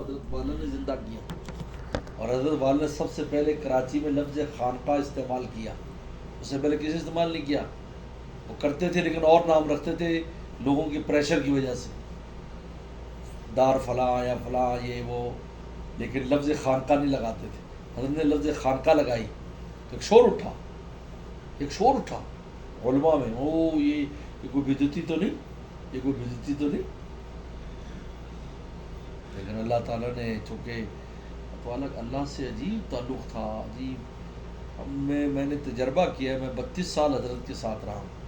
حضرت والا نے زندہ کیا، اور حضرت والا نے سب سے پہلے کراچی میں لفظ خانقاہ استعمال کیا، اس سے پہلے کسی استعمال نہیں کیا. وہ کرتے تھے لیکن اور نام رکھتے تھے لوگوں کی پریشر کی وجہ سے، دار فلاں یا فلاں یہ وہ، لیکن لفظ خانقاہ نہیں لگاتے تھے. حضرت نے لفظ خانقاہ لگائی تو ایک شور اٹھا علماء میں، یہ کوئی بدعتی تو نہیں، یہ کوئی بدعتی تو نہیں. لیکن اللہ تعالیٰ نے چونکہ اللہ سے عجیب تعلق تھا، عجیب. میں نے تجربہ کیا ہے، میں 32 سال حضرت کے ساتھ رہا ہوں.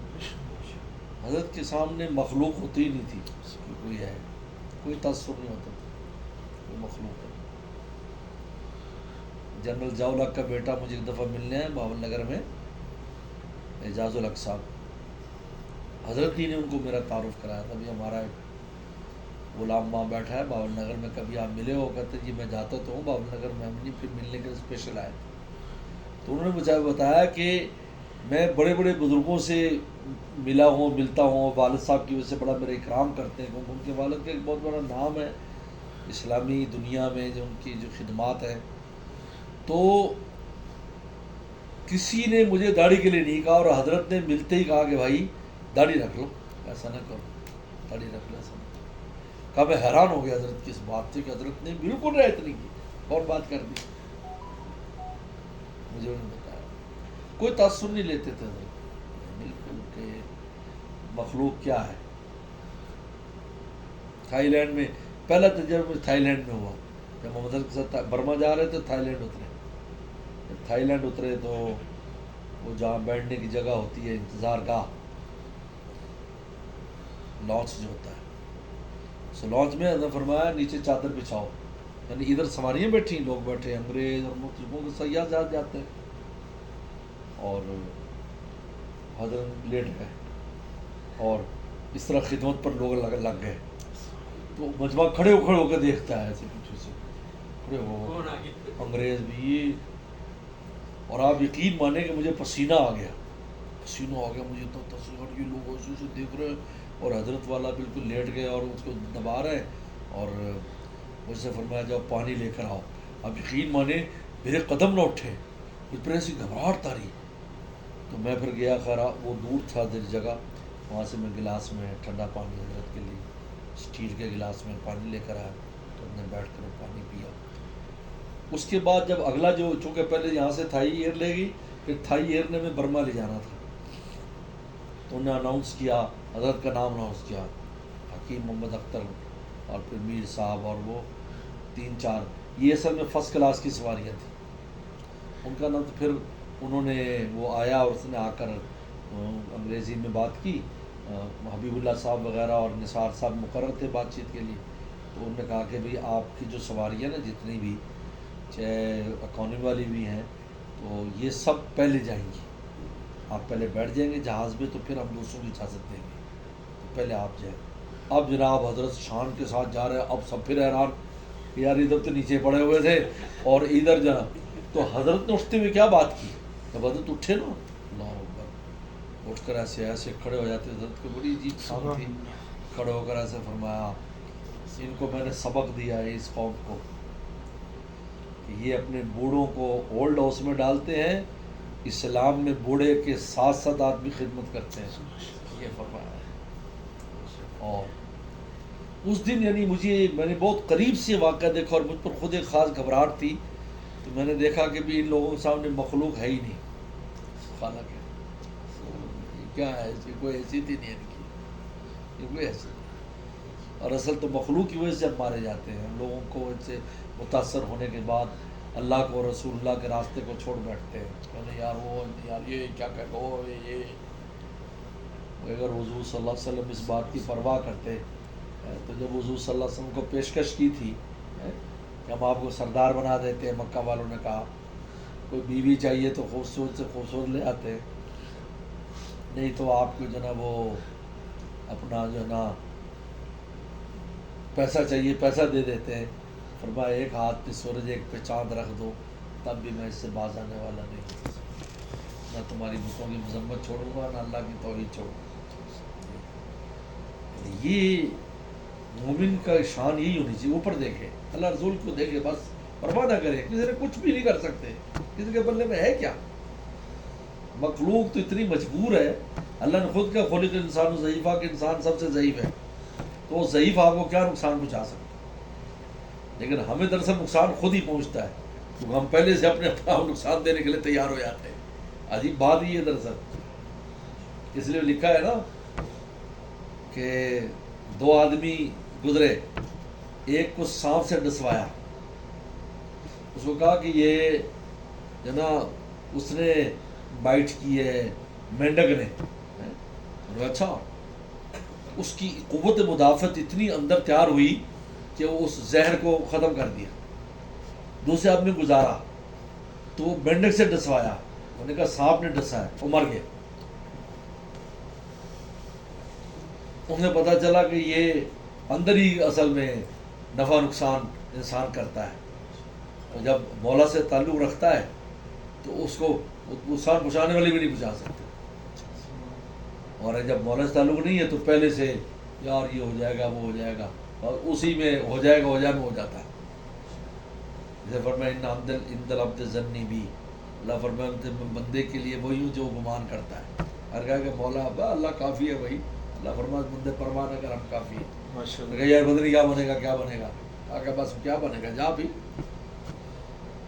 حضرت کے سامنے مخلوق ہوتی ہی نہیں تھی کہ کوئی ہے، کوئی تاثر نہیں ہوتا تھا، کوئی مخلوق ہے. جنرل ضیاء الحق کا بیٹا مجھے ایک دفعہ ملنے ہیں باول نگر میں، اعجاز الحق صاحب، حضرت ہی نے ان کو میرا تعارف کرایا تھا. ابھی ہمارا ایک غلام ماں بیٹھا ہے باول نگر میں، کبھی آپ ملے ہو؟ کہتے جی میں جاتا تو ہوں باول نگر میں، ہم نہیں پھر ملنے کے اسپیشل آئے. تو انہوں نے مجھے بتایا کہ میں بڑے بڑے بزرگوں سے ملتا ہوں، والد صاحب کی وجہ سے بڑا میرا اکرام کرتے ہیں، کیونکہ ان کے والد کا ایک بہت بڑا نام ہے اسلامی دنیا میں، جو ان کی جو خدمات ہیں. تو کسی نے مجھے داڑھی کے لیے نہیں کہا، اور حضرت نے ملتے ہی کہا کہ بھائی داڑھی رکھ لو، ایسا نہ کرو، داڑھی رکھ لو، ایسا نہ کرو. کہا میں حیران ہو گیا حضرت کی اس بات سے کہ حضرت نے بالکل رعایت نہیں کی اور بات کر دی. مجھے انہوں نے بتایا کوئی تاثر نہیں لیتے تھے حضرت بالکل کہ مخلوق کیا ہے. تھائی لینڈ میں پہلا تجربہ تھائی لینڈ میں ہوا، جب محمد کے ساتھ برما جا رہے تھے تھائی لینڈ اترے. جب تھائی لینڈ اترے تو وہ جہاں بیٹھنے کی جگہ ہوتی ہے انتظار گاہ، لانچ جو ہوتا ہے، اس لانچ میں حضرت فرمایا نیچے چادر بچھاؤ، یعنی ادھر سواریاں بیٹھی، لوگ بیٹھے، انگریز اور مختلفوں کے سیاح جاتے ہیں، اور حضرت لیٹ گئے اور اس طرح خدمت پر لوگ لگ گئے. تو مجمع کھڑے ہو کے دیکھتا ہے ایسے پیچھے سے، کھڑے ہو انگریز بھی. اور آپ یقین مانیں کہ مجھے پسینہ آ گیا مجھے تو تصویر، یہ لوگ ایسے سے دیکھ رہے ہیں اور حضرت والا بالکل لیٹ گئے اور اس کو دبا رہے ہیں. اور مجھ سے فرمایا جاؤ پانی لے کر آؤ. آپ یقین مانیں میرے قدم نہ اٹھے، مجھ پر ایسی گھبراہٹ تاری. تو میں پھر گیا، خیر وہ دور تھا دیر جگہ، وہاں سے میں گلاس میں ٹھنڈا پانی حضرت کے لیے اسٹیل کے گلاس میں پانی لے کر آیا، تو ہم نے بیٹھ کر پانی پیا. اس کے بعد جب اگلا جو، چونکہ پہلے یہاں سے تھائی ایئر لے گئی، پھر تھائی ایئر نے میں برما لے جانا تھا، تو انہوں نے اناؤنس کیا، حضرت کا نام اناؤنس کیا، حکیم محمد اختر اور پھر میر صاحب اور وہ 3-4، یہ اصل میں فرسٹ کلاس کی سواریاں تھیں ان کا نام. تو پھر انہوں نے وہ آیا اور اس نے آ کر انگریزی میں بات کی، حبیب اللہ صاحب وغیرہ اور نثار صاحب مقرر تھے بات چیت کے لیے. تو انہوں نے کہا کہ بھئی آپ کی جو سواریاں نا جتنی بھی، چاہے اکانومی والی بھی ہیں، تو یہ سب پہلے جائیں گی، آپ پہلے بیٹھ جائیں گے جہاز میں، تو پھر ہم دوسروں کی اجازت دیں گے، تو پہلے آپ جائیں. اب جناب حضرت شان کے ساتھ جا رہے ہیں، اب سب پھر حیران، یار ادھر تو نیچے پڑے ہوئے تھے اور ادھر جناب. تو حضرت نے اٹھتے ہوئے کیا بات کی، جب حضرت اٹھے نا، اللہ اکبر، اٹھ کر ایسے کھڑے ہو جاتے. حضرت کو بڑی عجیب شان تھی، کھڑے ہو کر ایسے فرمایا ان کو میں نے سبق دیا ہے اس قوم کو کہ یہ اپنے بوڑھوں کو اولڈ ہاؤس میں ڈالتے ہیں، اسلام میں بوڑھے کے ساتھ ساتھ آدمی خدمت کرتے ہیں، یہ فرمایا ہے. اور اس دن یعنی میں نے بہت قریب سے واقعہ دیکھا اور مجھ پر خود ایک خاص گھبراہٹ تھی. تو میں نے دیکھا کہ بھی ان لوگوں کے سامنے مخلوق ہے ہی نہیں، خالہ کے کیا ہے، کوئی حیثیت ہی نہیں ہے ان کی، کوئی حیثیت نہیں. اور اصل تو مخلوق کی وجہ سے ہم مارے جاتے ہیں، ہم لوگوں کو ان سے متاثر ہونے کے بعد اللہ کو، رسول اللہ کے راستے کو چھوڑ بیٹھتے ہیں. کہتے یار وہ یار یہ کیا کہتے ہو یہ. اگر حضور صلی اللہ علیہ وسلم اس بات کی پرواہ کرتے، تو جب حضور صلی اللہ علیہ وسلم کو پیشکش کی تھی کہ ہم آپ کو سردار بنا دیتے ہیں، مکہ والوں نے کہا کوئی بیوی چاہیے تو خوبصورت سے خوبصورت لے آتے، نہیں تو آپ کو جو نا وہ اپنا جو نا پیسہ چاہیے پیسہ دے دیتے ہیں. فرمایا ایک ہاتھ پہ سورج ایک پہ چاند رکھ دو تب بھی میں اس سے باز آنے والا نہیں، نہ تمہاری بتوں کی مذمت چھوڑوں گا، نہ اللہ کی توحید چھوڑوں گا. یہ مومن کا شان یہی ہونی چاہیے، اوپر دیکھے، اللہ رسول کو دیکھے، بس پرواہ نہ کرے، کسی نے کچھ بھی نہیں کر سکتے، کسی کے بلے میں ہے کیا؟ مخلوق تو اتنی مجبور ہے، اللہ نے خود کا خلق انسان ضعیفہ کہ انسان سب سے ضعیف ہے، تو وہ ضعیف آپ کو کیا نقصان پہنچا سکتا ہے؟ لیکن ہمیں دراصل نقصان خود ہی پہنچتا ہے، کیونکہ ہم پہلے سے اپنے آپ کو نقصان دینے کے لیے تیار ہو جاتے ہیں۔ عجیب بات ہی ہے دراصل، اس لیے لکھا ہے نا کہ دو آدمی گزرے، ایک کو سانپ سے ڈسوایا، اس کو کہا کہ یہ جو نا اس نے بائٹ کی ہے مینڈک نے، اچھا، اس کی قوت مدافعت اتنی اندر تیار ہوئی کہ وہ اس زہر کو ختم کر دیا۔ دوسرے آدمی گزارا تو وہ مینڈک سے ڈسوایا، انہوں نے کہا سانپ نے ڈسا ہے، وہ مر گیا۔ انہیں پتہ چلا کہ یہ اندر ہی اصل میں نفع نقصان انسان کرتا ہے، اور جب مولا سے تعلق رکھتا ہے تو اس کو نقصان پہنچانے والے بھی نہیں پہنچا سکتے، اور جب مولا سے تعلق نہیں ہے تو پہلے سے یار یہ ہو جائے گا وہ ہو جائے گا، اور اسی میں ہو جائے گا ہو جاتا ہے۔ جیسے فرمایا ان العبد ظنی بھی، اللہ فرمایا بندے کے لیے وہی ہوں جو گمان کرتا ہے، ہر کہا کہ مولا اللہ کافی ہے بھائی، اللہ فرمایا بندے پرواہ نہ کر، ہم کافی ہے۔ کہ یار بدنی کیا بنے گا، آگے بس کیا بنے گا، جا بھی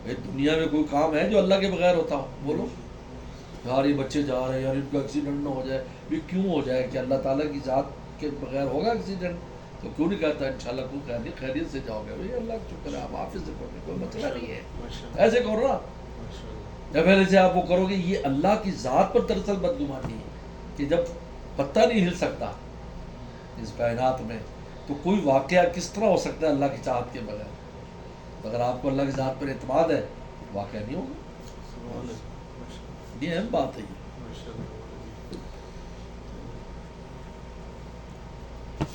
بھائی، دنیا میں کوئی کام ہے جو اللہ کے بغیر ہوتا ہو؟ بولو یار یہ بچے جا رہے ہیں، یار ان کا ایکسیڈنٹ نہ ہو جائے، بھی کیوں ہو جائے؟ کہ اللہ تعالیٰ کی ذات کے بغیر ہوگا ایکسیڈنٹ؟ تو کیوں نہیں کہتا انشاءاللہ کوئی خیریت سے جاؤ گے؟ بھائی اللہ کا شکر ہے، آپ حافظ سے پڑھنے کوئی مسئلہ نہیں ہے، ایسے کرو نا، جب پہلے سے آپ وہ کرو گے۔ یہ اللہ کی ذات پر دراصل بدگمانی ہے کہ جب پتہ نہیں ہل سکتا اس کائنات میں تو کوئی واقعہ کس طرح ہو سکتا ہے اللہ کی چاہت کے بغیر؟ اگر آپ کو اللہ کی ذات پر اعتماد ہے واقعہ نہیں ہوگا، یہ اہم بات ہے۔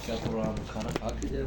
کیا قرآن کھانا کھا کے جائے؟